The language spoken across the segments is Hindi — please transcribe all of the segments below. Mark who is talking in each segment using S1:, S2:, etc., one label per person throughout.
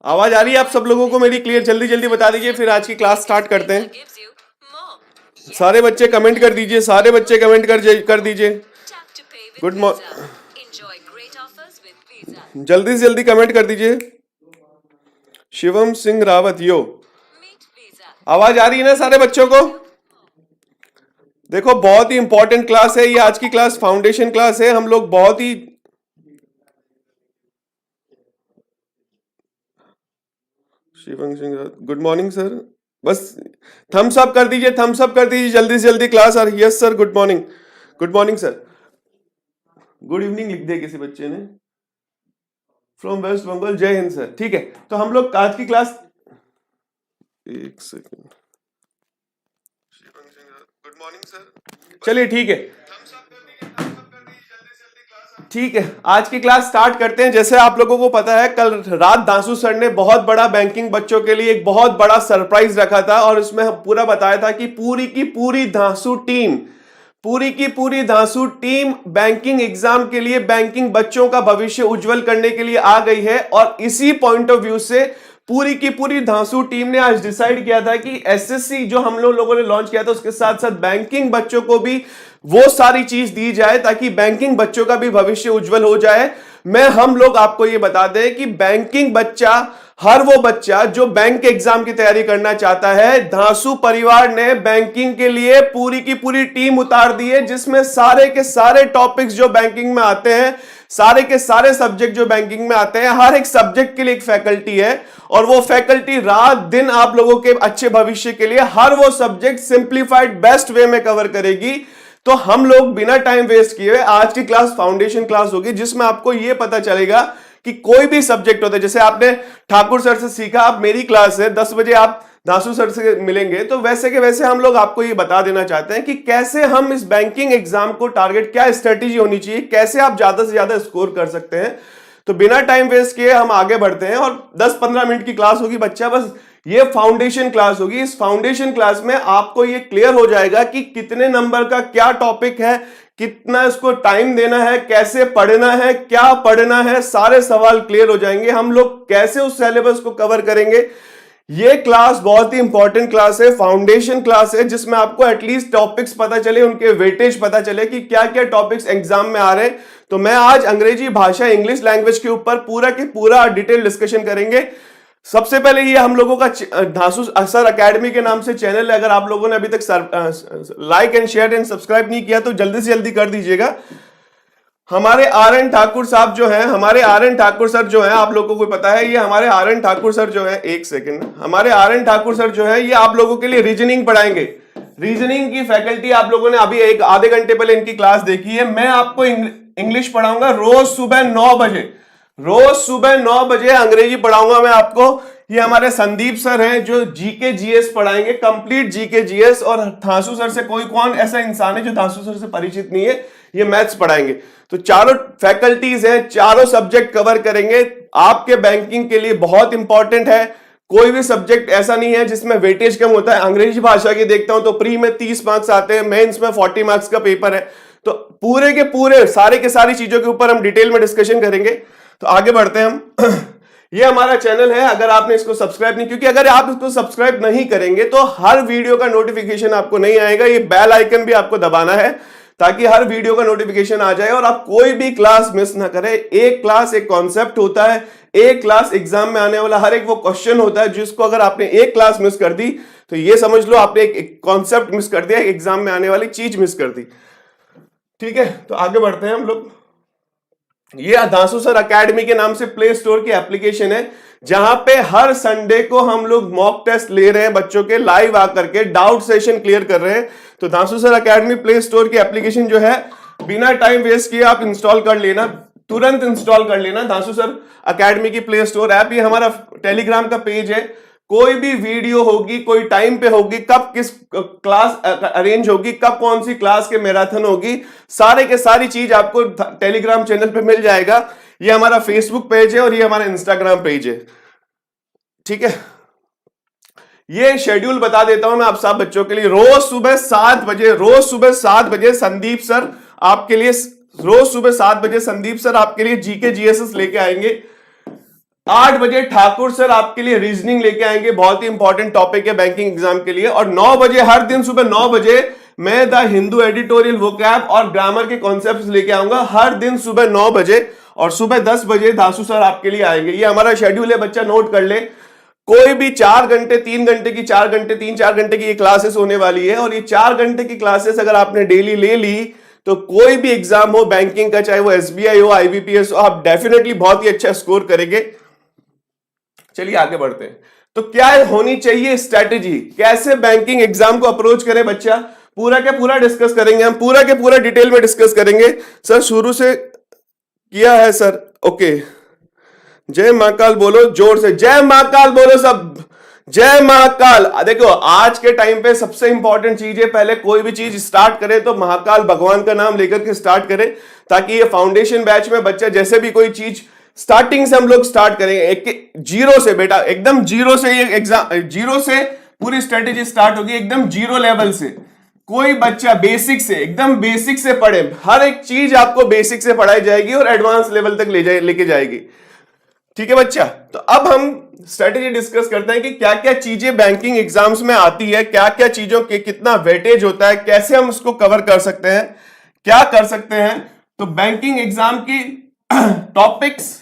S1: आवाज आ रही है आप सब लोगों को मेरी क्लियर? जल्दी जल्दी बता दीजिए, फिर आज की क्लास स्टार्ट करते हैं। सारे बच्चे कमेंट कर दीजिए, सारे बच्चे कमेंट कर दीजिए। गुड मॉर्निंग, जल्दी से जल्दी कमेंट कर दीजिए। शिवम सिंह रावत, यो आवाज आ रही है ना सारे बच्चों को? देखो बहुत ही इंपॉर्टेंट क्लास है ये आज की क्लास, फाउंडेशन क्लास है। हम लोग बहुत ही Shivam Singh, good morning sir. बस थम्स अप कर दीजिए, थम्स अप कर दीजिए जल्दी से जल्दी क्लास। और yes sir, good morning, good morning sir. Good evening लिख दिया किसी बच्चे ने। फ्रॉम वेस्ट बंगाल, जय हिंद सर। ठीक है, तो हम लोग आज की क्लास, एक सेकेंड, गुड मॉर्निंग सर। चलिए ठीक है, ठीक है, आज की क्लास स्टार्ट करते हैं। जैसे आप लोगों को पता है, कल रात दासू सर ने बहुत बड़ा बैंकिंग बच्चों के लिए एक बहुत बड़ा सरप्राइज रखा था, और उसमें हम पूरा बताया था कि पूरी की पूरी दासू टीम, पूरी की पूरी दासू टीम बैंकिंग एग्जाम के लिए, बैंकिंग बच्चों का भविष्य उज्जवल करने के लिए आ गई है। और इसी पॉइंट ऑफ व्यू से पूरी की पूरी धांसू टीम ने आज डिसाइड किया था कि एसएससी जो हम लोगों ने लॉन्च किया था, उसके साथ साथ बैंकिंग बच्चों को भी वो सारी चीज दी जाए ताकि बैंकिंग बच्चों का भी भविष्य उज्जवल हो जाए। हम लोग आपको ये बता दें कि बैंकिंग बच्चा, हर वो बच्चा जो बैंक के एग्जाम की तैयारी करना चाहता है, धांसू परिवार ने बैंकिंग के लिए पूरी की पूरी टीम उतार दी है, जिसमें सारे के सारे टॉपिक्स जो बैंकिंग में आते हैं, सारे के सारे सब्जेक्ट जो बैंकिंग में आते हैं, हर एक सब्जेक्ट के लिए एक फैकल्टी है, और वो फैकल्टी रात दिन आप लोगों के अच्छे भविष्य के लिए हर वो सब्जेक्ट सिंप्लीफाइड बेस्ट वे में कवर करेगी। तो हम लोग बिना टाइम वेस्ट किए आज की क्लास फाउंडेशन क्लास होगी, जिसमें आपको यह पता चलेगा कि कोई भी सब्जेक्ट होता है, जैसे आपने ठाकुर सर से सीखा, आप मेरी क्लास है 10 बजे आप दासू सर से मिलेंगे, तो वैसे के वैसे हम लोग आपको ये बता देना चाहते हैं कि कैसे हम इस बैंकिंग एग्जाम को टारगेट, क्या स्ट्रेटेजी होनी चाहिए, कैसे आप ज्यादा से ज्यादा स्कोर कर सकते हैं। तो बिना टाइम वेस्ट किए हम आगे बढ़ते हैं, और 10-15 मिनट की क्लास होगी बच्चा, बस ये फाउंडेशन क्लास होगी। इस फाउंडेशन क्लास में आपको ये क्लियर हो जाएगा कि कितने नंबर का क्या टॉपिक है, कितना इसको टाइम देना है, कैसे पढ़ना है, क्या पढ़ना है, सारे सवाल क्लियर हो जाएंगे। हम लोग कैसे उस सिलेबस को कवर करेंगे। ये क्लास बहुत ही इंपॉर्टेंट क्लास है, फाउंडेशन क्लास है, जिसमें आपको एटलीस्ट टॉपिक्स पता चले, उनके वेटेज पता चले कि क्या क्या टॉपिक्स एग्जाम में आ रहे हैं। तो मैं आज अंग्रेजी भाषा, इंग्लिश लैंग्वेज के ऊपर पूरा के पूरा डिटेल डिस्कशन करेंगे। सबसे पहले ये हम लोगों का धांसू सर अकेडमी के नाम से चैनल है। अगर आप लोगों ने अभी तक like and share and subscribe नहीं किया तो जल्दी से जल्दी कर दीजिएगा। हमारे आर.एन. ठाकुर साहब जो हैं, हमारे आर.एन. ठाकुर सर जो हैं, आप लोगों को पता है, ये हमारे आर.एन. ठाकुर सर जो है, एक सेकंड, हमारे आर.एन. ठाकुर सर जो है, ये आप लोगों के लिए रीजनिंग पढ़ाएंगे। रीजनिंग की फैकल्टी आप लोगों ने अभी एक आधे घंटे पहले इनकी क्लास देखी है। मैं आपको इंग्लिश पढ़ाऊंगा रोज सुबह 9 बजे, रोज सुबह 9 बजे अंग्रेजी पढ़ाऊंगा मैं आपको। ये हमारे संदीप सर हैं जो जीके जीएस पढ़ाएंगे, कंप्लीट जीके जीएस। और धांसू सर से कौन ऐसा इंसान है जो धांसू सर से परिचित नहीं है, ये मैथ्स पढ़ाएंगे। तो चारों फैकल्टीज हैं, चारों सब्जेक्ट कवर करेंगे, आपके बैंकिंग के लिए बहुत इंपॉर्टेंट है। कोई भी सब्जेक्ट ऐसा नहीं है जिसमें वेटेज कम होता है। अंग्रेजी भाषा की देखता हूं तो प्री में 30 मार्क्स आते हैं, मेंस में 40 मार्क्स का पेपर है। तो पूरे के पूरे सारे के सारी चीजों के ऊपर हम डिटेल में डिस्कशन करेंगे। तो आगे बढ़ते हैं हम। ये हमारा चैनल है, अगर आपने इसको सब्सक्राइब नहीं, क्योंकि अगर आप इसको सब्सक्राइब नहीं करेंगे तो हर वीडियो का नोटिफिकेशन आपको नहीं आएगा। ये बेल आइकन भी आपको दबाना है ताकि हर वीडियो का नोटिफिकेशन आ जाए और आप कोई भी क्लास मिस ना करें। एक क्लास एक कॉन्सेप्ट होता है, एक क्लास एग्जाम में आने वाला हर एक वो क्वेश्चन होता है जिसको अगर आपने एक क्लास मिस कर दी तो ये समझ लो आपने एक कॉन्सेप्ट मिस कर दिया, एग्जाम में आने वाली चीज मिस कर दी। ठीक है, तो आगे बढ़ते हैं हम लोग। ये धांसू सर अकेडमी के नाम से प्ले स्टोर की एप्लीकेशन है, जहां पे हर संडे को हम लोग मॉक टेस्ट ले रहे हैं बच्चों के, लाइव आकर के डाउट सेशन क्लियर कर रहे हैं। तो धांसू सर अकेडमी प्ले स्टोर की एप्लीकेशन जो है, बिना टाइम वेस्ट किए आप इंस्टॉल कर लेना, तुरंत इंस्टॉल कर लेना धांसू सर अकेडमी की प्ले स्टोर ऐप। ये हमारा टेलीग्राम का पेज है, कोई भी वीडियो होगी, कोई टाइम पे होगी, कब किस क्लास अरेंज होगी, कब कौन सी क्लास के मैराथन होगी, सारे के सारी चीज आपको टेलीग्राम चैनल पे मिल जाएगा। ये हमारा फेसबुक पेज है और ये हमारा इंस्टाग्राम पेज है। ठीक है, ये शेड्यूल बता देता हूं मैं आप सब बच्चों के लिए। रोज सुबह 7 बजे संदीप सर आपके लिए, रोज सुबह 7 बजे संदीप सर आपके लिए जीके जीएसएस लेके आएंगे। 8 बजे ठाकुर सर आपके लिए रीजनिंग लेके आएंगे, बहुत ही इंपॉर्टेंट टॉपिक है बैंकिंग एग्जाम के लिए। और 9 बजे हर दिन सुबह 9 बजे मैं द हिंदू एडिटोरियल वोकैब और ग्रामर के कॉन्सेप्ट्स लेके आऊंगा हर दिन सुबह 9 बजे। और सुबह 10 बजे दासू सर आपके लिए आएंगे। ये हमारा शेड्यूल है, बच्चा नोट कर ले। कोई भी 4 घंटे 3 घंटे की 4 घंटे 3-4 घंटे की ये क्लासेस होने वाली है। और ये 4 घंटे की क्लासेस अगर आपने डेली ले ली तो कोई भी एग्जाम हो बैंकिंग का, चाहे वो एसबीआई हो, आईबीपीएस हो, आप डेफिनेटली बहुत ही अच्छा स्कोर करेंगे। चलिए आगे बढ़ते हैं। तो क्या होनी चाहिए स्ट्रेटेजी, कैसे बैंकिंग एग्जाम को अप्रोच करें बच्चा, पूरा के पूरा डिस्कस करेंगे हम, पूरा के पूरा डिटेल में डिस्कस करेंगे। सर शुरू से किया है सर, ओके। जय महाकाल बोलो जोर से, जय महाकाल बोलो सब, जय महाकाल। देखो आज के टाइम पे सबसे इंपॉर्टेंट चीज है, पहले कोई भी चीज स्टार्ट करे तो महाकाल भगवान का नाम लेकर के स्टार्ट करे, ताकि ये फाउंडेशन बैच में बच्चा जैसे भी कोई चीज स्टार्टिंग से हम लोग स्टार्ट करेंगे, एक जीरो से बेटा, एकदम जीरो से ये एग्जाम, जीरो से पूरी स्ट्रेटेजी स्टार्ट होगी, एकदम जीरो लेवल से। कोई बच्चा बेसिक से, एकदम बेसिक से पढ़े, हर एक चीज आपको बेसिक से पढ़ाई जाएगी और एडवांस लेवल तक लेके जाएगी। ठीक है बच्चा। तो अब हम स्ट्रेटेजी डिस्कस करते हैं कि क्या क्या चीजें बैंकिंग एग्जाम्स में आती है, क्या क्या चीजों के कितना वेटेज होता है, कैसे हम उसको कवर कर सकते हैं, क्या कर सकते हैं। तो बैंकिंग एग्जाम की टॉपिक्स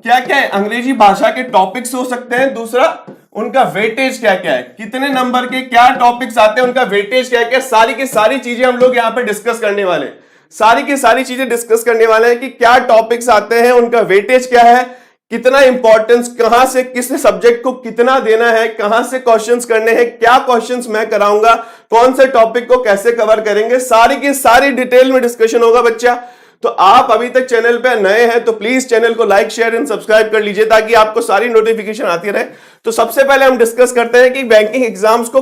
S1: क्या क्या है, अंग्रेजी भाषा के टॉपिक्स हो सकते हैं, दूसरा उनका वेटेज क्या क्या है, कितने नंबर के क्या टॉपिक्स आते हैं, उनका वेटेज क्या क्या, सारी की सारी चीजें हम लोग यहाँ पे डिस्कस करने वाले हैं। सारी की सारी चीजें डिस्कस करने वाले हैं कि क्या टॉपिक्स आते हैं, उनका वेटेज क्या है, कितना इंपॉर्टेंस, कहां से किस सब्जेक्ट को कितना देना है, कहां से क्वेश्चंस करने हैं, क्या क्वेश्चंस मैं कराऊंगा, कौन से टॉपिक को कैसे कवर करेंगे, सारी की सारी डिटेल में डिस्कशन होगा बच्चा। तो आप अभी तक चैनल पे नए हैं तो प्लीज चैनल को लाइक शेयर एंड सब्सक्राइब कर लीजिए, ताकि आपको सारी नोटिफिकेशन आती रहे। तो सबसे पहले हम डिस्कस करते हैं कि बैंकिंग एग्जाम्स को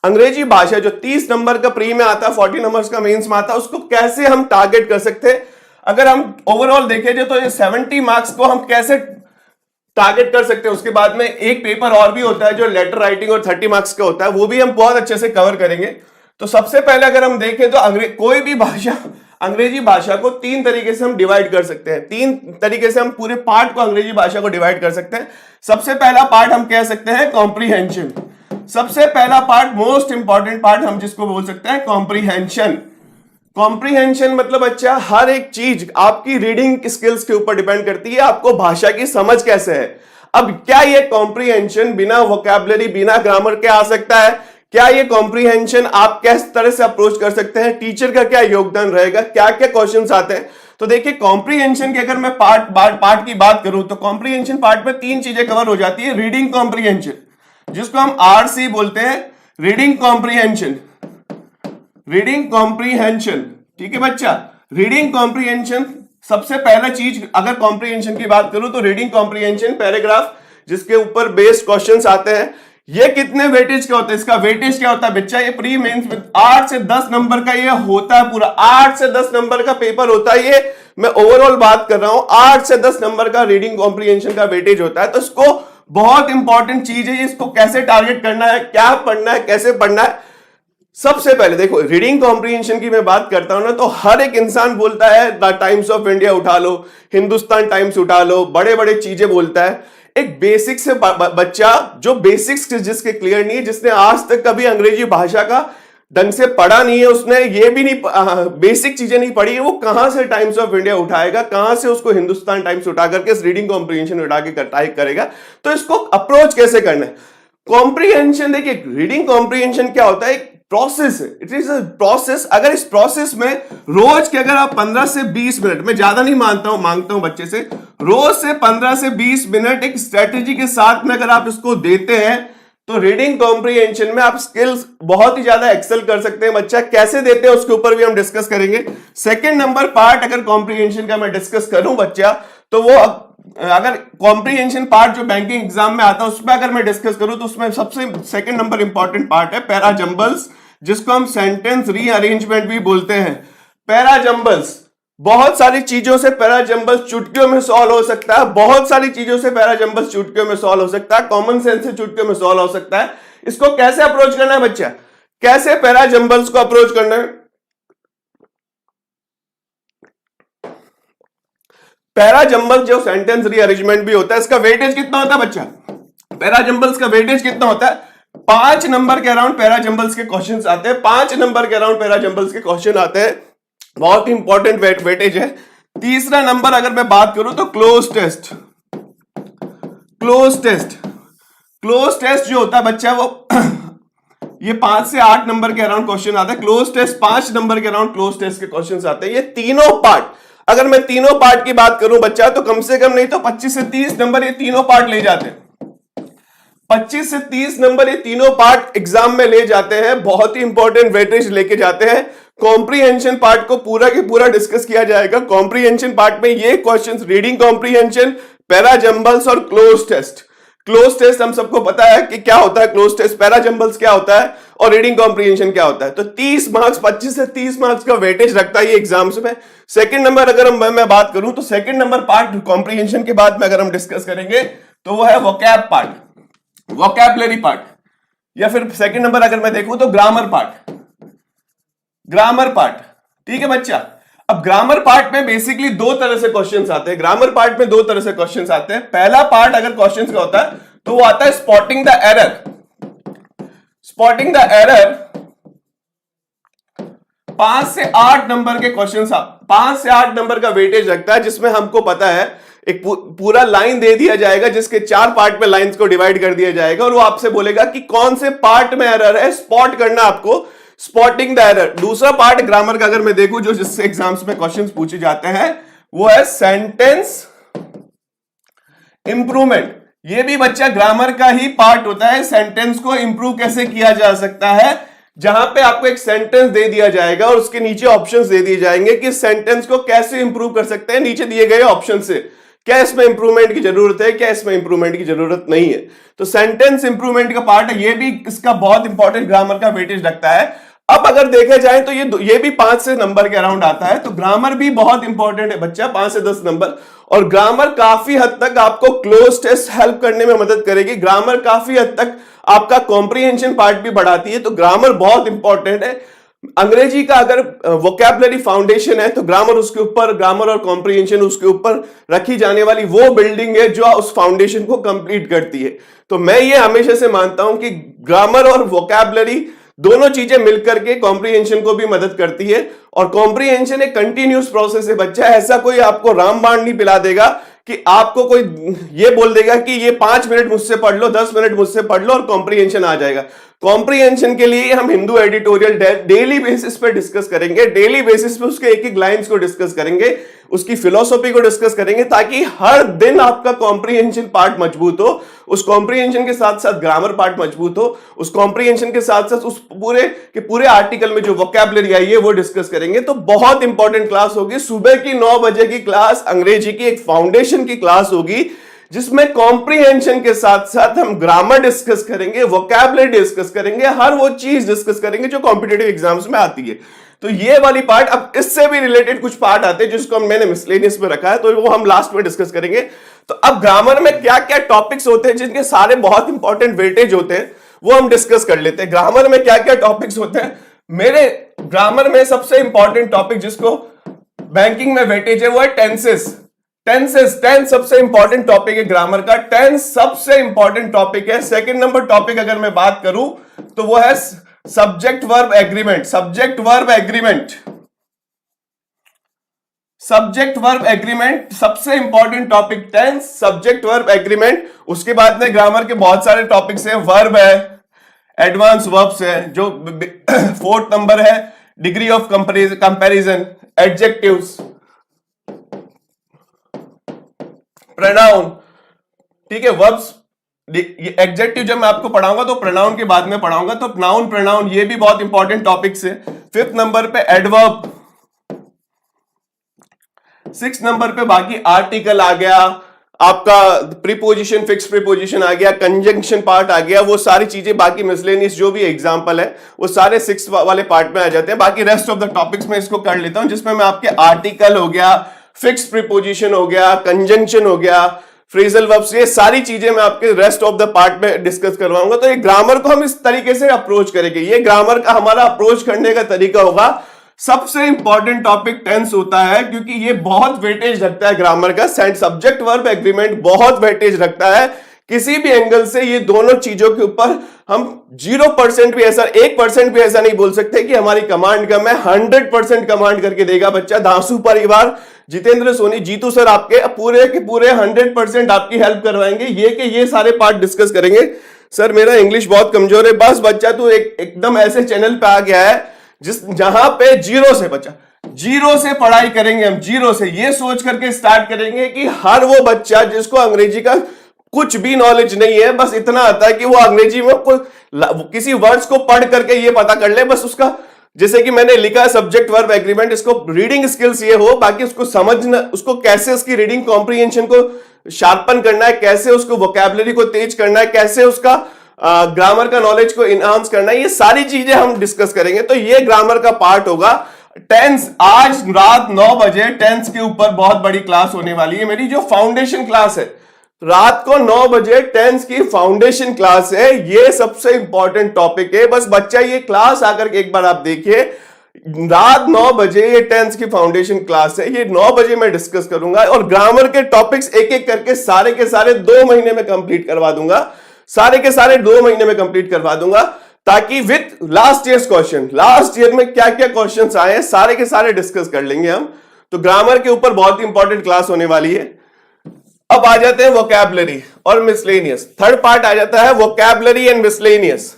S1: अंग्रेजी भाषा जो 30 नंबर का प्री में आता है, 40 नंबर्स का मेंस में आता है, उसको कैसे हम टारगेट कर सकते हैं। अगर हम ओवरऑल देखें तो ये 70 मार्क्स को हम कैसे टारगेट कर सकते हैं। उसके बाद में एक पेपर और भी होता है जो लेटर राइटिंग और 30 मार्क्स का होता है, वो भी हम बहुत अच्छे से कवर करेंगे। तो सबसे पहले अगर हम देखें तो कोई भी भाषा, अंग्रेजी भाषा को 3 तरीके से हम डिवाइड कर सकते हैं, 3 तरीके से हम पूरे पार्ट को अंग्रेजी भाषा को डिवाइड कर सकते हैं। सबसे पहला पार्ट हम कह सकते हैं कॉम्प्रीहेंशन। सबसे पहला पार्ट, मोस्ट इंपॉर्टेंट पार्ट हम जिसको बोल सकते हैं कॉम्प्रीहेंशन। कॉम्प्रीहेंशन मतलब अच्छा, हर एक चीज आपकी रीडिंग स्किल्स के ऊपर डिपेंड करती है, आपको भाषा की समझ कैसे है। अब क्या ये कॉम्प्रीहेंशन बिना वोकैबुलरी, बिना ग्रामर के आ सकता है? क्या ये कॉम्प्रीहेंशन आप किस तरह से अप्रोच कर सकते हैं? टीचर का क्या योगदान रहेगा? क्या क्या क्वेश्चंस आते हैं? तो देखिए कॉम्प्रीहेंशन की अगर मैं पार्ट की बात करूं तो कॉम्प्रीहेंशन पार्ट में 3 चीजें कवर हो जाती है। रीडिंग कॉम्प्रीहेंशन, जिसको हम आरसी बोलते हैं, रीडिंग कॉम्प्रीहेंशन, रीडिंग कॉम्प्रीहेंशन। ठीक है बच्चा, रीडिंग कॉम्प्रीहेंशन सबसे पहला चीज, अगर कॉम्प्रीहेंशन की बात करूं तो रीडिंग कॉम्प्रीहेंशन पैराग्राफ जिसके ऊपर बेस्ड क्वेश्चंस आते हैं। ये कितने वेटेज का होता है? इसका वेटेज क्या होता है बच्चा? ये प्री मेंस में 8 से 10 नंबर का ये होता है, पूरा 8 से 10 नंबर का पेपर होता है। ये मैं ओवरऑल बात कर रहा हूं, 8 से 10 नंबर का रीडिंग कॉम्प्रीहेंशन का वेटेज होता है। तो इसको बहुत इंपॉर्टेंट चीज है, इसको कैसे टारगेट करना है, क्या पढ़ना है, कैसे पढ़ना है। सबसे पहले देखो रीडिंग कॉम्प्रीहेंशन की मैं बात करता हूं ना, तो हर एक इंसान बोलता है द टाइम्स ऑफ इंडिया उठा लो, हिंदुस्तान टाइम्स उठा लो, बड़े बड़े चीजें बोलता है। एक बेसिक से बच्चा जो बेसिक्स जिसके क्लियर नहीं है, जिसने आज तक कभी अंग्रेजी भाषा का ढंग से पढ़ा नहीं है, उसने ये भी नहीं बेसिक चीजें नहीं पढ़ी है, वो कहां से टाइम्स ऑफ इंडिया उठाएगा, कहां से उसको हिंदुस्तान टाइम्स उठा करके इस रीडिंग कॉम्प्रीहेंशन उठा के टाइप करेगा। तो इसको अप्रोच कैसे करना है? कॉम्प्रीहेंशन, देखिए रीडिंग कॉम्प्रीहेंशन क्या होता है? प्रोसेस है, इट इज अ प्रोसेस। अगर इस प्रोसेस में रोज के अगर आप 15 से 20 मिनट, मैं ज्यादा नहीं मांगता हूं बच्चे से, रोज से 15 से 20 मिनट एक स्ट्रेटेजी के साथ में अगर आप इसको देते हैं तो रीडिंग कॉम्प्रीहेंशन में आप स्किल्स बहुत ही ज्यादा एक्सेल कर सकते हैं। बच्चा कैसे देते हैं उसके ऊपर भी हम डिस्कस करेंगे। सेकेंड नंबर पार्ट अगर कॉम्प्रीहेंशन का मैं डिस्कस करूं बच्चा, तो वो अगर कॉम्प्रीहेंशन पार्ट जो बैंकिंग एग्जाम में आता है उसमें अगर मैं डिस्कस करूं तो उसमें सबसे सेकंड नंबर इंपॉर्टेंट पार्ट है पैराजंबल्स, जिसको हम सेंटेंस रीअरेंजमेंट भी बोलते हैं। पैराजंबल्स बहुत सारी चीजों से पैरा जंबल्स चुटकियों में सॉल्व हो सकता है, बहुत सारी चीजों से पैरा जंबल्स चुटकियों में सॉल्व हो सकता है, कॉमन सेंस से चुटकियों में सॉल्व हो सकता है। इसको कैसे अप्रोच करना है बच्चा, कैसे पैरा जंबल्स को अप्रोच करना है? पैरा जंबल जो सेंटेंस रीअरेंजमेंट भी होता है, इसका वेटेज कितना होता है बच्चा? पैरा जंबल्स का वेटेज कितना होता है? 5 नंबर के अराउंड पैरा जंबल्स के क्वेश्चंस आते हैं, 5 नंबर के अराउंड पैरा जंबल्स के क्वेश्चन आते हैं, बहुत इंपॉर्टेंट वेटेज है। तीसरा नंबर अगर मैं बात करूं तो cloze test. Cloze test, cloze test जो होता है बच्चा वो ये 5 से 8 नंबर के अराउंड क्वेश्चन आता है। क्लोज टेस्ट 5 नंबर के अराउंड क्लोज टेस्ट के क्वेश्चंस आते हैं। ये तीनों पार्ट, अगर मैं तीनों पार्ट की बात करूं बच्चा, तो कम से कम नहीं तो 25 से 30 नंबर ये तीनों पार्ट ले जाते हैं। 25 से 30 नंबर ये तीनों पार्ट एग्जाम में ले जाते हैं, बहुत ही इंपॉर्टेंट वेटेज लेके जाते हैं। कॉम्प्रीहेंशन पार्ट को पूरा के पूरा डिस्कस किया जाएगा। कॉम्प्रीहेंशन पार्ट में ये questions, reading comprehension, para jumbles और क्लोज टेस्ट। क्लोज टेस्ट हम सबको पता है कि क्या होता है, क्लोज टेस्ट, पैरा जंबल्स क्या होता है और रीडिंग कॉम्प्रीहेंशन क्या होता है। तो 30 मार्क्स, 25 से 30 मार्क्स का वेटेज रखता है ये एग्जाम्स में। सेकंड नंबर अगर मैं बात करूं तो सेकंड नंबर पार्ट कॉम्प्रीहेंशन के बाद में अगर हम डिस्कस करेंगे तो वो है वोकैब पार्ट, वोकैबुलरी पार्ट, या फिर सेकंड नंबर अगर मैं देखूं तो ग्रामर पार्ट, ग्रामर पार्ट। ठीक है बच्चा, अब ग्रामर पार्ट में बेसिकली दो तरह से क्वेश्चंस आते हैं। ग्रामर पार्ट में दो तरह से क्वेश्चंस आते हैं। पहला पार्ट अगर क्वेश्चंस का होता है तो वो आता है spotting the error. Spotting the error 5 से 8 नंबर के क्वेश्चंस, 5 से 8 नंबर का वेटेज रखता है, जिसमें हमको पता है एक पूरा लाइन दे दिया जाएगा जिसके 4 पार्ट में लाइंस को डिवाइड कर दिया जाएगा और वो आपसे बोलेगा कि कौन से पार्ट में एरर है, स्पॉट करना आपको, स्पॉटिंग द एरर। दूसरा पार्ट ग्रामर का अगर मैं देखूं जो जिससे एग्जाम्स में क्वेश्चंस पूछे जाते हैं वो है सेंटेंस इंप्रूवमेंट। ये भी बच्चा ग्रामर का ही पार्ट होता है। सेंटेंस को इंप्रूव कैसे किया जा सकता है, जहां पे आपको एक सेंटेंस दे दिया जाएगा और उसके नीचे ऑप्शंस दे दिए जाएंगे कि सेंटेंस को कैसे इंप्रूव कर सकते हैं नीचे दिए गए ऑप्शन से। क्या इसमें इंप्रूवमेंट की जरूरत है, क्या इसमें इंप्रूवमेंट की जरूरत नहीं है। तो सेंटेंस इंप्रूवमेंट का पार्ट है, ये भी इसका बहुत इंपॉर्टेंट ग्रामर का वेटेज रखता है। अब अगर देखे जाए तो ये भी 5 से नंबर के अराउंड आता है। तो ग्रामर भी बहुत इंपॉर्टेंट है बच्चा, 5 से 10 नंबर। और ग्रामर काफी हद तक आपको क्लोज टेस्ट हेल्प करने में मदद करेगी। ग्रामर काफी हद तक आपका कॉम्प्रीहेंशन पार्ट भी बढ़ाती है। तो ग्रामर बहुत इंपॉर्टेंट है। अंग्रेजी का अगर वोकैबुलरी फाउंडेशन है तो ग्रामर उसके ऊपर, ग्रामर और कॉम्प्रीहेंशन उसके ऊपर रखी जाने वाली वो बिल्डिंग है जो उस फाउंडेशन को कंप्लीट करती है। तो मैं ये हमेशा से मानता हूं कि ग्रामर और वोकैबुलरी दोनों चीजें मिलकर के कॉम्प्रीहेंशन को भी मदद करती है। और कॉम्प्रीहेंशन एक कंटिन्यूस प्रोसेस है बच्चा, ऐसा कोई आपको रामबाण नहीं पिला देगा कि आपको कोई ये बोल देगा कि ये 5 मिनट मुझसे पढ़ लो, 10 मिनट मुझसे पढ़ लो और कॉम्प्रीहेंशन आ जाएगा। कॉम्प्रीहेंशन के लिए हम हिंदू एडिटोरियल डेली बेसिस पे डिस्कस करेंगे, डेली बेसिस पे उसके एक एक लाइंस को डिस्कस करेंगे, उसकी फिलोसॉफी को डिस्कस करेंगे, ताकि हर दिन आपका कॉम्प्रीहेंशन पार्ट मजबूत हो। उस कॉम्प्रीहेंशन के साथ साथ ग्रामर पार्ट मजबूत हो। उस कॉम्प्रीहेंशन के साथ साथ उस पूरे आर्टिकल में जो वोकैबुलरी आई है वो डिस्कस करेंगे। तो बहुत इंपॉर्टेंट क्लास होगी। सुबह की 9 बजे की क्लास अंग्रेजी की एक फाउंडेशन की क्लास होगी, जिसमें कॉम्प्रीहेंशन के साथ साथ हम ग्रामर डिस्कस करेंगे, वोकैबुलरी डिस्कस करेंगे, हर वो चीज डिस्कस करेंगे जो कॉम्पिटिटिव एग्जाम्स में आती है। तो ये वाली पार्ट, अब इससे भी रिलेटेड कुछ पार्ट आते हैं जिसको मैंने मिसलेनियस में रखा है, तो वो हम लास्ट में डिस्कस करेंगे। तो अब ग्रामर में क्या क्या टॉपिक्स होते हैं जिनके सारे बहुत इंपॉर्टेंट वेटेज होते हैं वो हम डिस्कस कर लेते हैं। ग्रामर में क्या क्या टॉपिक्स होते हैं? मेरे ग्रामर में सबसे इंपॉर्टेंट टॉपिक जिसको बैंकिंग में वेटेज है वो है टेंसेस। टेंस सबसे इंपॉर्टेंट टॉपिक है ग्रामर का। टेंस सबसे इंपॉर्टेंट टॉपिक है। सेकंड नंबर टॉपिक अगर मैं बात करूं तो वो है subject verb agreement. Subject verb agreement, subject verb agreement सबसे important topic tense, subject verb agreement. उसके बाद में ग्रामर के बहुत सारे टॉपिक्स हैं। वर्ब है, एडवांस वर्ब्स है, जो 4th नंबर है degree of comparison, adjectives, pronoun. ठीक है, वर्ब्स, एडजेक्टिव जब मैं आपको पढ़ाऊंगा तो प्रोनाउन के बाद में पढ़ाऊंगा। तो नाउन, प्रोनाउन ये भी बहुत इंपॉर्टेंट टॉपिक्स है। 5th नंबर पे एडवर्ब, 6th नंबर पे बाकी आर्टिकल आ गया, आपका प्रीपोजिशन, फिक्स प्रीपोजिशन आ गया, कंजंक्शन पार्ट आ गया, वो सारी चीजें बाकी मिसलेनियस जो भी एग्जांपल है वो सारे 6 वाले पार्ट में आ जाते हैं। बाकी रेस्ट ऑफ द टॉपिक्स में इसको कर लेता हूं, जिसमें मैं आपके आर्टिकल हो गया, फिक्स प्रीपोजिशन हो गया, कंजंक्शन हो गया, फ्रेजल वर्ब्स, ये सारी चीजें मैं आपके रेस्ट ऑफ द पार्ट में डिस्कस करवाऊंगा। तो ये ग्रामर को हम इस तरीके से अप्रोच करेंगे। ये ग्रामर का हमारा अप्रोच करने का तरीका होगा। सबसे इंपॉर्टेंट टॉपिक टेंस होता है, क्योंकि ये बहुत वेटेज रखता है ग्रामर का। सब्जेक्ट वर्ब एग्रीमेंट बहुत वेटेज रखता है। किसी भी एंगल से ये दोनों चीजों के ऊपर हम 0% भी ऐसा, 1% भी ऐसा नहीं बोल सकते कि हमारी कमांड कम है। 100% कमांड करके देगा बच्चा। धांसू परिवार, जितेंद्र सोनी, जीतू सर आपके पूरे के पूरे 100% आपकी हेल्प करवाएंगे। ये कि ये सारे पार्ट डिस्कस करेंगे। सर मेरा इंग्लिश बहुत कमजोर है। बस बच्चा तू एकदम ऐसे चैनल पे आ गया है जहां पे जीरो से, बच्चा जीरो से पढ़ाई करेंगे हम, जीरो से। ये सोच करके स्टार्ट करेंगे कि हर वो बच्चा जिसको अंग्रेजी का कुछ भी नॉलेज नहीं है, बस इतना आता है कि वो अंग्रेजी में किसी वर्ड्स को पढ़ करके ये पता कर ले, बस उसका, जैसे कि मैंने लिखा है सब्जेक्ट वर्ब एग्रीमेंट, इसको रीडिंग स्किल्स ये हो, बाकी उसको समझना, उसको कैसे उसकी रीडिंग कॉम्प्रिहेंशन को शार्पन करना है, कैसे उसको वोकैबुलरी को तेज करना है, कैसे उसका ग्रामर का नॉलेज को इनहांस करना है, ये सारी चीजें हम डिस्कस करेंगे। तो ये ग्रामर का पार्ट होगा। टेंस, आज रात 9 बजे टेंस के ऊपर बहुत बड़ी क्लास होने वाली है। मेरी जो फाउंडेशन क्लास है, रात को 9 बजे टेंस की फाउंडेशन क्लास है। ये सबसे इंपॉर्टेंट टॉपिक है। बस बच्चा ये क्लास आकर के एक बार आप देखिए। रात 9 बजे ये टेंस की फाउंडेशन क्लास है। ये 9 बजे मैं डिस्कस करूंगा और ग्रामर के टॉपिक्स एक एक करके सारे के सारे 2 महीने में कंप्लीट करवा दूंगा। सारे के सारे 2 महीने में कंप्लीट करवा दूंगा, ताकि with last year question, last year में क्या क्या क्वेश्चंस आए हैं सारे के सारे डिस्कस कर लेंगे हम। तो ग्रामर के ऊपर बहुत इंपॉर्टेंट क्लास होने वाली है। अब आ जाते हैं वोकैबुलरी और मिसलेनियस। थर्ड पार्ट आ जाता है वोकैबुलरी एंड मिसलेनियस।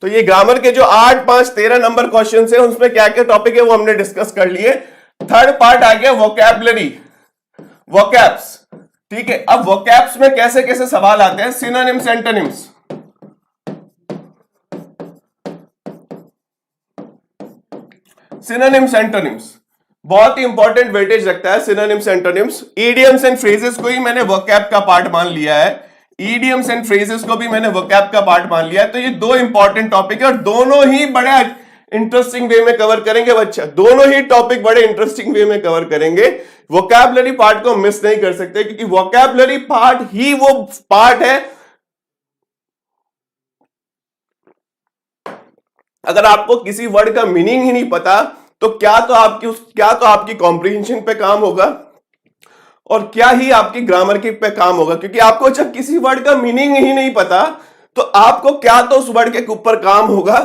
S1: तो ये ग्रामर के जो 8, 5, 13 नंबर क्वेश्चन है, उसमें क्या क्या टॉपिक है वो हमने डिस्कस कर लिए। थर्ड पार्ट आ गया वोकैबुलरी, वोकैब्स। ठीक है, अब वोकैब्स में कैसे कैसे सवाल आते हैं। Synonyms, antonyms. सिनोनिम्स, एंटोनिम्स बहुत ही इंपॉर्टेंट वेटेज रखता है। Synonyms, antonyms. Idioms and phrases को ही मैंने वोकैब का पार्ट मान लिया है। इडियम्स एंड फ्रेजेस को भी मैंने वोकैब का पार्ट मान लिया है। तो ये 2 इंपॉर्टेंट टॉपिक है और दोनों ही बड़े इंटरेस्टिंग वे में कवर करेंगे बच्चा। दोनों ही टॉपिक बड़े इंटरेस्टिंग वे में कवर करेंगे। वोकैबुलरी पार्ट को मिस नहीं कर सकते, क्योंकि वोकैबुलरी पार्ट ही वो पार्ट है। अगर आपको किसी वर्ड का मीनिंग ही नहीं पता, तो क्या तो आपकी कॉम्प्रिहेंशन पे काम होगा और क्या ही आपकी ग्रामर के पे काम होगा। क्योंकि आपको जब किसी वर्ड का मीनिंग ही नहीं पता, तो आपको क्या तो उस वर्ड के ऊपर काम होगा।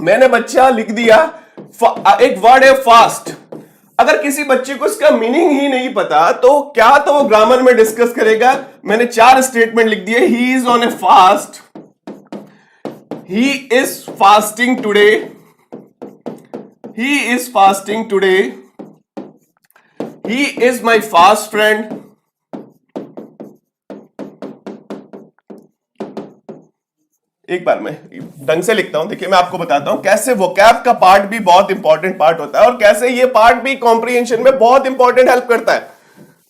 S1: मैंने बच्चा लिख दिया, एक वर्ड है फास्ट। अगर किसी बच्चे को इसका मीनिंग ही नहीं पता, तो क्या तो वो ग्रामर में डिस्कस करेगा। मैंने 4 स्टेटमेंट लिख दिए। He is on A fast, he is fasting today, he is fasting today, he is my fast friend, एक बार मैं ढंग से लिखता हूं। देखिए मैं आपको बताता हूं कैसे वोकैब का पार्ट भी बहुत इंपॉर्टेंट पार्ट होता है और कैसे ये पार्ट भी कॉम्प्रिहेंशन में बहुत इंपॉर्टेंट हेल्प करता है।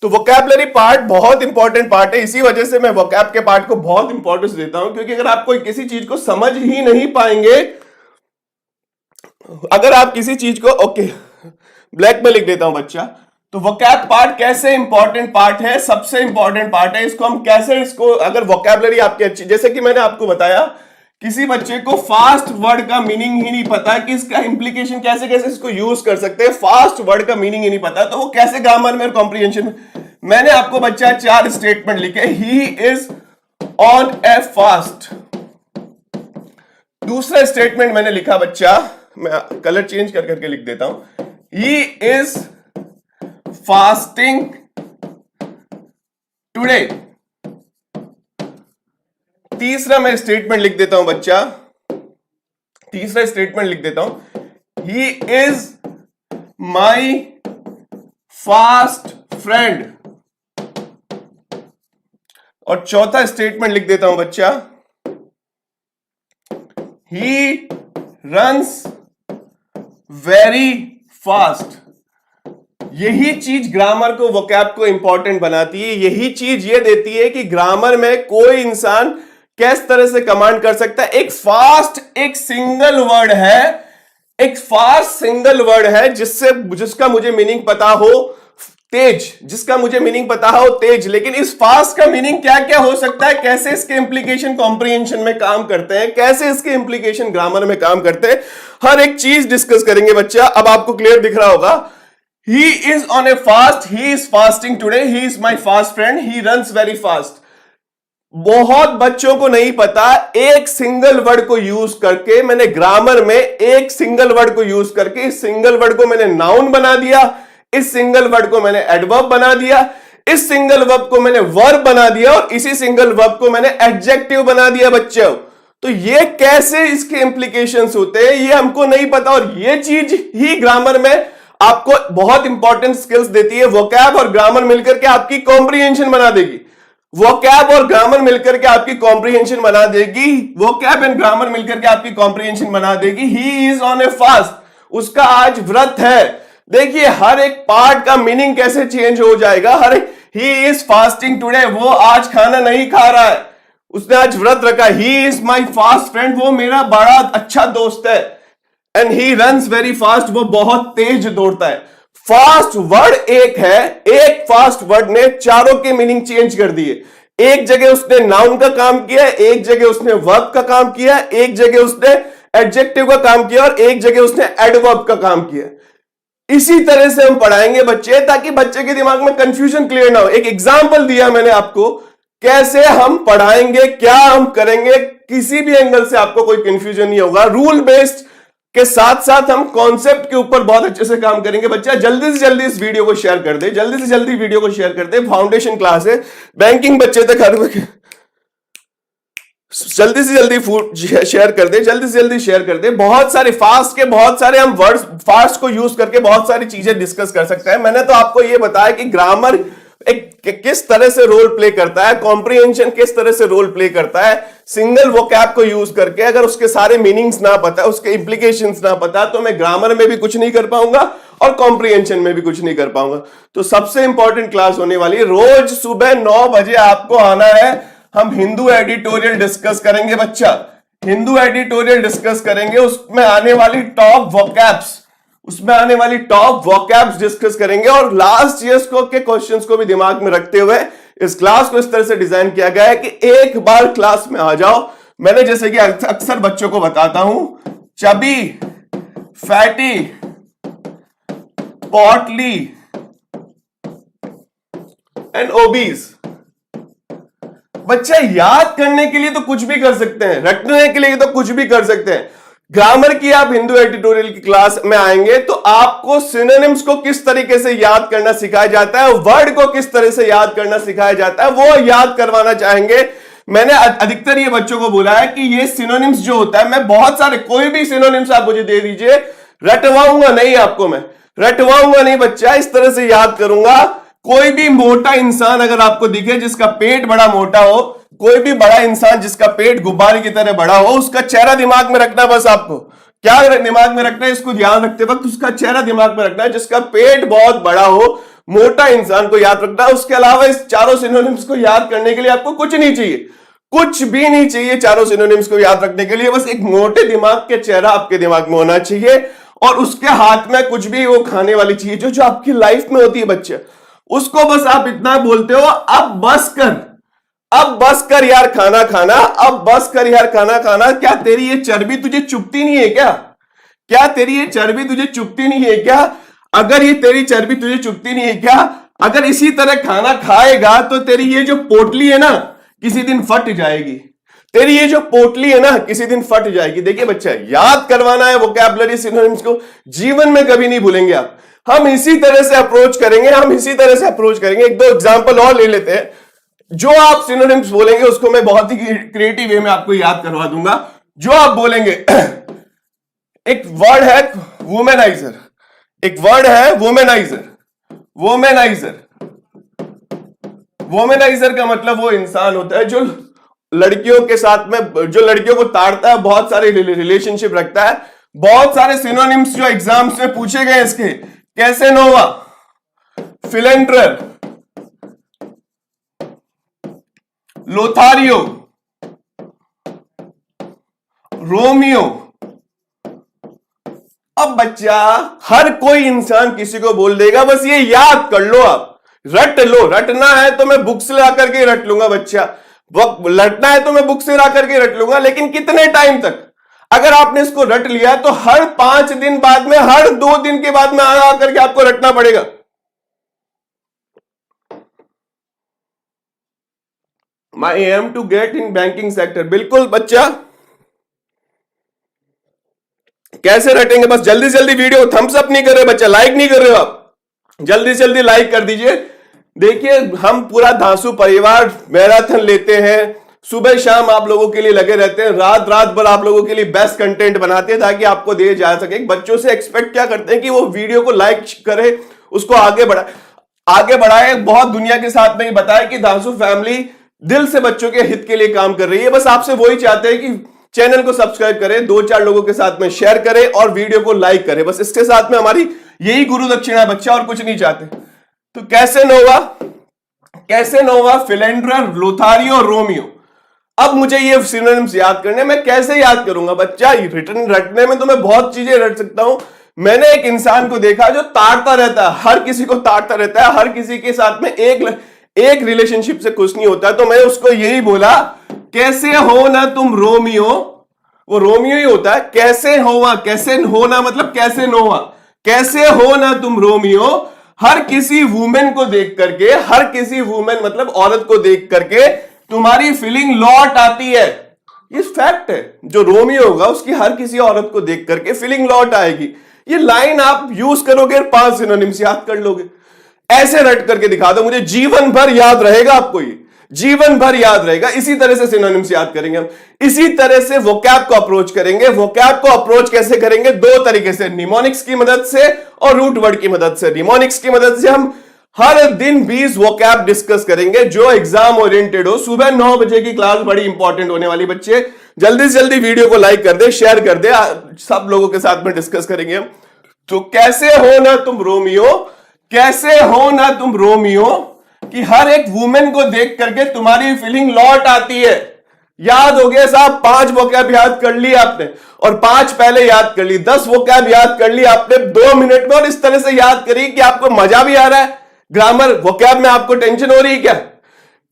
S1: तो वोकैबुलरी पार्ट बहुत इंपॉर्टेंट पार्ट है। इसी वजह से मैं वोकैब के पार्ट को बहुत इंपॉर्टेंस देता हूं, क्योंकि अगर आप कोई किसी चीज को समझ ही नहीं पाएंगे, अगर आप किसी चीज को, ओके ब्लैक में लिख देता हूं बच्चा। तो वोकैब पार्ट कैसे इंपॉर्टेंट पार्ट है, सबसे इंपॉर्टेंट पार्ट है। इसको हम कैसे, इसको अगर वोकैबुलरी आपकी अच्छी, जैसे कि मैंने आपको बताया, किसी बच्चे को फास्ट वर्ड का मीनिंग ही नहीं पता कि इसका इंप्लीकेशन कैसे कैसे इसको यूज कर सकते हैं, फास्ट वर्ड का मीनिंग ही नहीं पता, तो वो कैसे ग्रामर में और कॉम्प्रिहेंशन में। मैंने आपको बच्चा 4 स्टेटमेंट लिखे। He is on A fast. दूसरा स्टेटमेंट मैंने लिखा बच्चा, मैं कलर चेंज कर करके लिख देता हूं। He is fasting today. तीसरा मैं स्टेटमेंट लिख देता हूं बच्चा, तीसरा स्टेटमेंट लिख देता हूं, he is my fast friend. और चौथा स्टेटमेंट लिख देता हूं बच्चा, ही रन्स वेरी फास्ट। यही चीज ग्रामर को, वोकैब को इंपॉर्टेंट बनाती है। यही चीज ये देती है कि ग्रामर में कोई इंसान किस तरह से कमांड कर सकता है। एक फास्ट, एक सिंगल वर्ड है, एक फास्ट सिंगल वर्ड है जिसका मुझे मीनिंग पता हो तेज, जिसका मुझे मीनिंग पता हो तेज। लेकिन इस फास्ट का मीनिंग क्या क्या हो सकता है, कैसे इसके इंप्लीकेशन कॉम्प्रिहेंशन में काम करते हैं, कैसे इसके इंप्लीकेशन ग्रामर में काम करते हैं, हर एक चीज डिस्कस करेंगे बच्चा। अब आपको क्लियर दिख रहा होगा। He is on a fast, he is fasting today, he is my fast friend, he runs very fast। बहुत बच्चों को नहीं पता, एक सिंगल वर्ड को यूज करके मैंने ग्रामर में, एक सिंगल वर्ड को यूज करके इस सिंगल वर्ड को मैंने नाउन बना दिया, इस सिंगल वर्ड को मैंने एडवर्ब बना दिया, इस सिंगल वर्ब को मैंने वर्ब बना दिया और इसी सिंगल वर्ब को मैंने एडजेक्टिव बना दिया बच्चों। तो ये कैसे इसके इंप्लीकेशंस होते हैं ये हमको नहीं पता, और ये चीज ही ग्रामर में आपको बहुत इंपॉर्टेंट स्किल्स देती है। वोकैब और ग्रामर मिलकर के आपकी कॉम्प्रिहेंशन बना देगी, वोकैब और ग्रामर मिलकर के आपकी कॉम्प्रिहेंशन बना देगी, वोकैब एंड ग्रामर मिलकर के आपकी कॉम्प्रिहेंशन बना देगी। He is on A fast, उसका आज व्रत है। देखिए हर एक पार्ट का मीनिंग कैसे चेंज हो जाएगा। हर एक, ही इज फास्टिंग टुडे, वो आज खाना नहीं खा रहा है, उसने आज व्रत रखा। He is my fast friend, वो मेरा बड़ा अच्छा दोस्त है। And he runs very fast, वो बहुत तेज दौड़ता है। फास्ट वर्ड एक है, एक फास्ट वर्ड ने चारों के मीनिंग चेंज कर दिए। एक जगह उसने नाउन का काम किया, एक जगह उसने वर्ब का काम किया, एक जगह उसने एडजेक्टिव का काम किया और एक जगह उसने एडवर्ब का काम किया। इसी तरह से हम पढ़ाएंगे बच्चे, ताकि बच्चे के दिमाग में कंफ्यूजन क्लियर ना हो। एक एग्जाम्पल दिया मैंने आपको, कैसे हम पढ़ाएंगे, क्या हम करेंगे, किसी भी एंगल से आपको कोई कंफ्यूजन नहीं होगा। रूल बेस्ड के साथ साथ हम कॉन्सेप्ट के ऊपर बहुत अच्छे से काम करेंगे। बच्चा जल्दी से जल्दी इस वीडियो को शेयर कर दे, जल्दी से जल्दी वीडियो को शेयर कर दे। फाउंडेशन क्लास है, बैंकिंग बच्चे तक हर जल्दी से जल्दी शेयर कर दे, जल्दी से जल्दी शेयर कर दे। बहुत सारे फास्ट के, बहुत सारे हम वर्ड्स फास्ट को यूज करके बहुत सारी चीजें डिस्कस कर सकते हैं। मैंने तो आपको यह बताया कि ग्रामर एक किस तरह से रोल प्ले करता है, कॉम्प्रिहेंशन किस तरह से रोल प्ले करता है। सिंगल वोकैब को यूज करके अगर उसके सारे मीनिंग्स ना पता, उसके इंप्लीकेशंस ना पता, तो मैं ग्रामर में भी कुछ नहीं कर पाऊंगा और कॉम्प्रिहेंशन में भी कुछ नहीं कर पाऊंगा। तो सबसे इंपॉर्टेंट क्लास होने वाली है, रोज सुबह 9 बजे आपको आना है। हम हिंदू एडिटोरियल डिस्कस करेंगे बच्चा, हिंदू एडिटोरियल डिस्कस करेंगे। उसमें आने वाली टॉप वोकैब्स, उसमें आने वाली टॉप वोकैब्स डिस्कस करेंगे। और लास्ट ईयर्स के क्वेश्चंस को भी दिमाग में रखते हुए इस क्लास को इस तरह से डिजाइन किया गया है कि एक बार क्लास में आ जाओ। मैंने जैसे कि अक्सर बच्चों को बताता हूं, चबी, फैटी, पॉटली एंड ओबीज। बच्चा याद करने के लिए तो कुछ भी कर सकते हैं, रटने के लिए तो कुछ भी कर सकते हैं। ग्रामर की आप हिंदू एडिटोरियल की क्लास में आएंगे तो आपको सिनोनिम्स को किस तरीके से याद करना सिखाया जाता है, वर्ड को किस तरह से याद करना सिखाया जाता है, वो याद करवाना चाहेंगे। मैंने अधिकतर ये बच्चों को बोला है कि ये सिनोनिम्स जो होता है, मैं बहुत सारे, कोई भी सिनोनिम्स आप मुझे दे दीजिए, रटवाऊंगा नहीं आपको, मैं रटवाऊंगा नहीं बच्चा, इस तरह से याद करूंगा। कोई भी मोटा इंसान अगर आपको दिखे जिसका पेट बड़ा मोटा हो, कोई भी बड़ा इंसान जिसका पेट गुब्बारे की तरह बड़ा हो, उसका चेहरा दिमाग में रखना। बस आपको क्या दिमाग में रखना है, इसको ध्यान रखते वक्त उसका चेहरा दिमाग में रखना है। जिसका पेट बहुत बड़ा हो, मोटा इंसान को याद रखना है। उसके अलावा इस चारों सिनोनिम्स को याद करने के लिए आपको कुछ नहीं चाहिए, कुछ भी नहीं चाहिए चारों सिनोनिम्स को याद रखने के लिए। बस एक मोटे दिमाग के चेहरा आपके दिमाग में होना चाहिए और उसके हाथ में कुछ भी वो खाने वाली चीज जो आपकी लाइफ में होती है बच्चे, उसको बस आप इतना बोलते हो, अब बस कर, अब बस कर यार खाना खाना, अब बस कर यार खाना खाना। क्या तेरी ये चर्बी तुझे चुभती नहीं है क्या? क्या तेरी ये चर्बी तुझे चुभती नहीं है क्या? अगर ये तेरी चर्बी तुझे चुभती नहीं है क्या, अगर इसी तरह खाना खाएगा तो तेरी ये जो पोटली है ना किसी दिन फट जाएगी। तेरी ये जो पोटली है ना किसी दिन फट जाएगी। देखिए बच्चा, याद करवाना है वोकैबुलरी सिनोनिम्स को, जीवन में कभी नहीं भूलेंगे आप। हम इसी तरह से अप्रोच करेंगे, हम इसी तरह से अप्रोच करेंगे। एक दो एग्जांपल और ले लेते हैं। जो आप सिनोनिम्स बोलेंगे उसको मैं बहुत ही क्रिएटिव वे में आपको याद करवा दूंगा। जो आप बोलेंगे, एक वर्ड है वुमेनाइजर, एक वर्ड है वुमेनाइजर। वुमेनाइजर, वुमेनाइजर का मतलब वो इंसान होता है जो लड़कियों के साथ में, जो लड़कियों को ताड़ता है, बहुत सारे रिलेशनशिप रखता है। बहुत सारे सिनोनिम्स जो एग्जाम्स में पूछे गए इसके, कैसेनोवा, फिलेंड्रर, लोथारियो, रोमियो। अब बच्चा हर कोई इंसान किसी को बोल देगा, बस ये याद कर लो, आप रट लो। रटना है तो मैं बुक से ला करके रट लूंगा बच्चा, लटना है तो मैं बुक से ला करके रट लूंगा, लेकिन कितने टाइम तक? अगर आपने इसको रट लिया तो हर 5 दिन बाद में, हर 2 दिन के बाद में आ करके आपको रटना पड़ेगा। My aim to get in banking sector. बिल्कुल बच्चा, कैसे रटेंगे? बस जल्दी जल्दी वीडियो थम्स अप नहीं कर रहे बच्चा, लाइक नहीं कर रहे हो आप, जल्दी जल्दी लाइक कर दीजिए। देखिए हम पूरा धांसू परिवार मैराथन लेते हैं, सुबह शाम आप लोगों के लिए लगे रहते हैं, रात रात भर आप लोगों के लिए बेस्ट कंटेंट बनाते हैं ताकि आपको दिए जा सके। बच्चों से एक्सपेक्ट क्या करते हैं कि वो वीडियो को लाइक करे, उसको आगे बढ़ाए। बहुत दुनिया के साथ में ही बताए कि धांसू फैमिली दिल से बच्चों के हित के लिए काम कर रही है। बस आपसे वही चाहते हैं कि चैनल को सब्सक्राइब करें, 2-4 लोगों के साथ में शेयर करें और वीडियो को लाइक करें। बस इसके साथ में हमारी यही गुरु दक्षिणा है बच्चा, और कुछ नहीं चाहते। तो कैसे नोवा, फिलेंड्रर, लोथारियो, रोमियो। अब मुझे ये सिनोनिम्स याद करने, मैं कैसे याद करूंगा बच्चा? रटने में तो मैं बहुत चीजें रट सकता हूं। मैंने एक इंसान को देखा जो ताड़ता रहता है, हर किसी को ताड़ता रहता है, हर किसी के साथ में एक रिलेशनशिप से खुश नहीं होता। तो मैं उसको यही बोला, कैसे हो ना तुम रोमियो। वो रोमियो ही होता है। कैसे होना मतलब कैसे नोवा, कैसे हो ना तुम रोमियो। हर किसी वुमेन को देख करके, हर किसी वुमेन मतलब औरत को देख करके तुम्हारी फीलिंग लौट आती है। ये फैक्ट है। जो रोमियो होगा उसकी हर किसी औरत को देख करके फीलिंग लौट आएगी। ये लाइन आप यूज करोगे, 5 सिनोनिम्स याद कर लोगे। ऐसे रट करके दिखा दो, मुझे जीवन भर याद रहेगा। आपको ये जीवन भर याद रहेगा। इसी तरह से सिनोनिम्स याद करेंगे हम, इसी तरह से वोकैब को अप्रोच करेंगे। वोकैब को अप्रोच कैसे करेंगे? 2 तरीके से, निमोनिक्स की मदद से और रूट वर्ड की मदद से। निमोनिक्स की मदद से हम हर दिन 20 वोकैब डिस्कस करेंगे जो एग्जाम ओरिएंटेड हो। सुबह 9 बजे की क्लास बड़ी इंपॉर्टेंट होने वाली। बच्चे जल्दी से जल्दी वीडियो को लाइक कर दे, शेयर कर दे, सब लोगों के साथ में डिस्कस करेंगे हम। तो कैसे हो ना तुम रोमियो, कैसे हो ना तुम रोमियो, कि हर एक वुमेन को देख करके तुम्हारी फीलिंग लौट आती है। याद हो गया साहब? 5 वोकैब याद कर ली आपने, और 5 पहले याद कर ली, 10 वोकैब याद कर ली आपने 2 मिनट में। और इस तरह से याद करी कि आपको मजा भी आ रहा है। ग्रामर वोकैब में आपको टेंशन हो रही है क्या?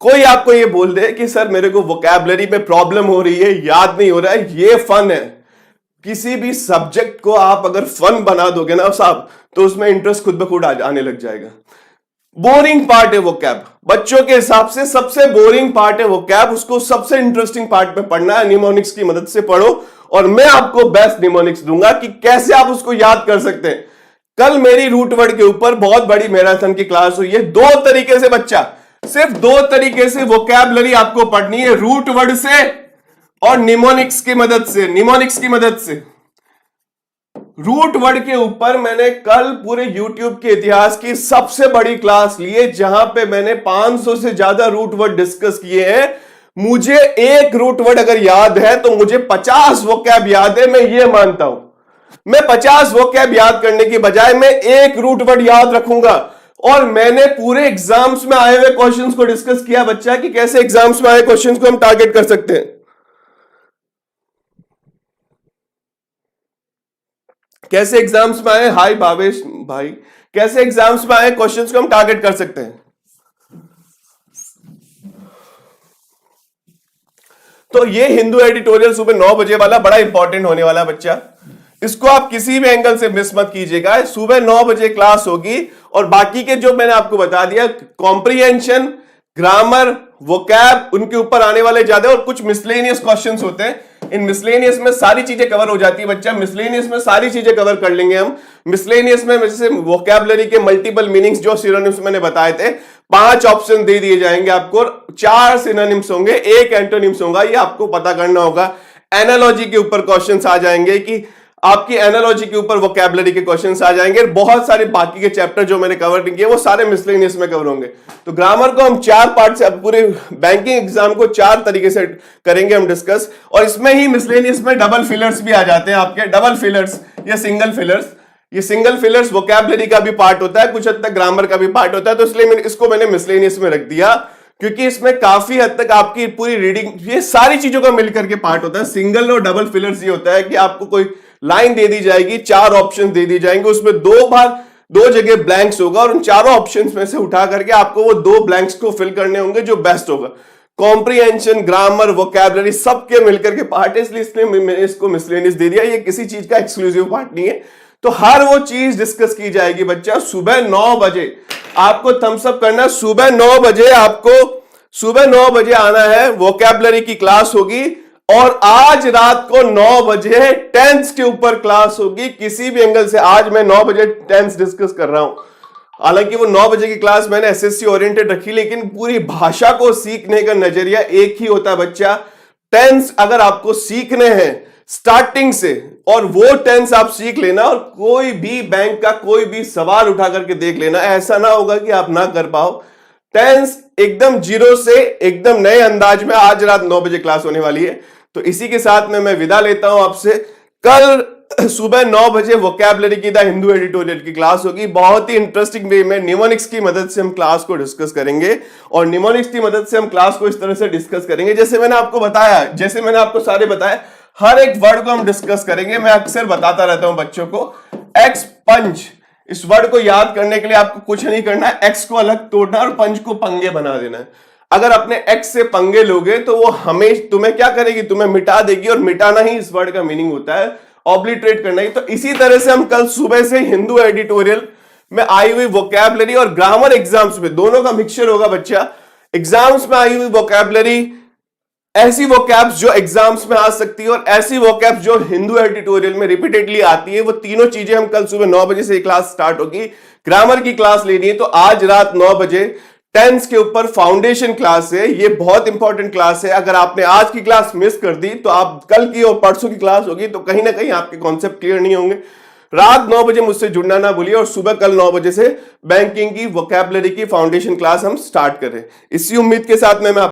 S1: कोई आपको ये बोल दे कि सर मेरे को वोकैबलरी में प्रॉब्लम हो रही है, याद नहीं हो रहा है, ये फन है। किसी भी सब्जेक्ट को आप अगर फन बना दोगे ना साहब, तो उसमें इंटरेस्ट खुद ब खुद आने लग जाएगा। बोरिंग पार्ट है वोकैब, बच्चों के हिसाब से सबसे बोरिंग पार्ट है वोकैब। उसको सबसे इंटरेस्टिंग पार्ट में पढ़ना है। निमोनिक्स की मदद से पढ़ो, और मैं आपको बेस्ट निमोनिक्स दूंगा कि कैसे आप उसको याद कर सकते हैं। कल मेरी रूट वर्ड के ऊपर बहुत बड़ी मैराथन की क्लास हुई है। 2 तरीके से बच्चा, सिर्फ 2 तरीके से वोकैबलरी आपको पढ़नी है, रूट वर्ड से और निमोनिक्स की मदद से। निमोनिक्स की मदद से रूट वर्ड के ऊपर मैंने कल पूरे YouTube के इतिहास की सबसे बड़ी क्लास ली है, जहां पे मैंने 500 से ज्यादा रूट वर्ड डिस्कस किए हैं। मुझे एक रूट वर्ड अगर याद है तो मुझे 50 वोकैब याद है। मैं ये मानता हूं, मैं 50 वोकैब याद करने की बजाय मैं एक रूट वर्ड याद रखूंगा। और मैंने पूरे एग्जाम्स में आए हुए क्वेश्चंस को डिस्कस किया बच्चा, कि कैसे एग्जाम्स में आए क्वेश्चंस को हम टारगेट कर सकते हैं। कैसे एग्जाम्स में आए, हाय भावेश भाई, कैसे एग्जाम्स में आए क्वेश्चंस को हम टारगेट कर सकते हैं। तो ये हिंदू एडिटोरियल सुबह 9 बजे वाला बड़ा इंपॉर्टेंट होने वाला बच्चा, इसको आप किसी भी एंगल से मिस मत कीजिएगा। सुबह 9 बजे क्लास होगी, और बाकी के जो मैंने आपको बता दिया, कॉम्प्रिहेंशन, ग्रामर, वोकैब, उनके ऊपर आने वाले ज्यादा, और कुछ मिसलेनियस क्वेश्चंस होते हैं। इन मिसलेनियस में सारी चीजें कवर हो जाती है बच्चा। मिसलेनियस में सारी चीजें कवर कर लेंगे हम। मिसलेनियस में जैसे वोकैबलरी के मल्टीपल मीनिंग्स जो सिनोनिम्स मैंने बताए थे, 5 ऑप्शन दे दिए जाएंगे आपको, 4 सिनोनिम्स होंगे, 1 एंटोनिम्स होगा। ये आपको पता करना होगा। एनालॉजी के ऊपर क्वेश्चंस आ जाएंगे, कि आपकी एनालॉजी के ऊपर वोकैबलरी के क्वेश्चंस आ जाएंगे। बहुत सारे बाकी के चैप्टर जो मैंने कवर नहीं किए वो सारे मिसलेनियस में कवर होंगे। तो ग्रामर को हम 4 पार्ट से, पूरे बैंकिंग एग्जाम को 4 तरीके से करेंगे हम डिस्कस। और इसमें ही मिसलेनियस में डबल फिलर्स भी आ जाते हैं आपके, डबल फिलर्स या सिंगल फिलर्स। ये सिंगल फिलर्स वोकैबुलरी का भी पार्ट होता है, कुछ हद तक ग्रामर का भी पार्ट होता है, तो इसलिए मैंने मिसलेनियस में रख दिया, क्योंकि इसमें काफी हद तक आपकी पूरी रीडिंग, ये सारी चीजों का मिलकर के पार्ट होता है। सिंगल और डबल फिलर्स ये होता है कि आपको कोई लाइन दे दी जाएगी, 4 ऑप्शन दे दी जाएंगे, उसमें 2 जगह ब्लैंक्स होगा और उन चारों ऑप्शंस में से उठा करके आपको वो 2 ब्लैंक्स को फिल करने होंगे जो बेस्ट होगा। कॉम्प्रिहेंशन, ग्रामर, वोकैबुलरी सबके मिलकर के पार्ट है, इसलिए मैंने इसको मिसलेनियस दे दिया। ये किसी चीज का एक्सक्लूसिव पार्ट नहीं है, तो हर वो चीज डिस्कस की जाएगी बच्चा। सुबह 9 बजे आपको थम्स अप करना, सुबह 9 बजे आना है, वोकैबुलरी की क्लास होगी। और आज रात को 9 बजे टेंस के ऊपर क्लास होगी, किसी भी एंगल से। आज मैं 9 बजे टेंस डिस्कस कर रहा हूं, हालांकि वो 9 बजे की क्लास मैंने एसएससी ओरिएंटेड रखी, लेकिन पूरी भाषा को सीखने का नजरिया एक ही होता है बच्चा। टेंस अगर आपको सीखने हैं स्टार्टिंग से, और वो टेंस आप सीख लेना, और कोई भी बैंक का कोई भी सवाल उठा करके देख लेना, ऐसा ना होगा कि आप ना कर पाओ। टेंस एकदम जीरो से एकदम नए अंदाज में आज रात 9 बजे क्लास होने वाली है। तो इसी के साथ में मैं विदा लेता हूं आपसे। कल सुबह 9 बजे वोकैबुलरी की द हिंदू एडिटोरियल की क्लास होगी। बहुत ही इंटरेस्टिंग वे में निमोनिक्स की मदद से हम क्लास को डिस्कस करेंगे, और निमोनिक्स की मदद से हम क्लास को इस तरह से डिस्कस करेंगे जैसे मैंने आपको सारे बताया, हर एक वर्ड को हम डिस्कस करेंगे। मैं अक्सर बताता रहता हूं बच्चों को, एक्स पंच, इस वर्ड को याद करने के लिए आपको कुछ नहीं करना है, एक्स को अलग तोड़ना और पंच को पंगे बना देना है। अगर अपने एक्स से पंगे लोगे तो वो हमेशा तुम्हें क्या करेगी, तुम्हें मिटा देगी, और मिटाना ही इस वर्ड का मीनिंग होता है, ऑब्लिटरेट करना ही। तो इसी तरह से हम कल सुबह से हिंदू एडिटोरियल में आई हुई वोकैबुलरी और ग्रामर एग्जाम्स में, दोनों का मिक्सचर होगा बच्चा। एग्जाम्स में आई हुई वोकैबुलरी, ऐसी वोकैब्स जो एग्जाम्स में आ सकती है, और ऐसी वोकैब्स जो हिंदू एडिटोरियल में रिपीटेडली आती है, वो तीनों चीजें हम कल सुबह 9 बजे से क्लास स्टार्ट होगी। ग्रामर की क्लास लेनी है तो आज रात 9 बजे टेंस के ऊपर फाउंडेशन क्लास है। ये बहुत इंपॉर्टेंट क्लास है, अगर आपने आज की क्लास मिस कर दी तो आप कल की और परसों की क्लास होगी तो कहीं ना कहीं आपके कॉन्सेप्ट क्लियर नहीं होंगे। रात 9 बजे मुझसे जुड़ना ना भूलिए, और सुबह कल 9 बजे से बैंकिंग की वोकैबुलरी की फाउंडेशन क्लास हम स्टार्ट करें। इसी उम्मीद के साथ मैं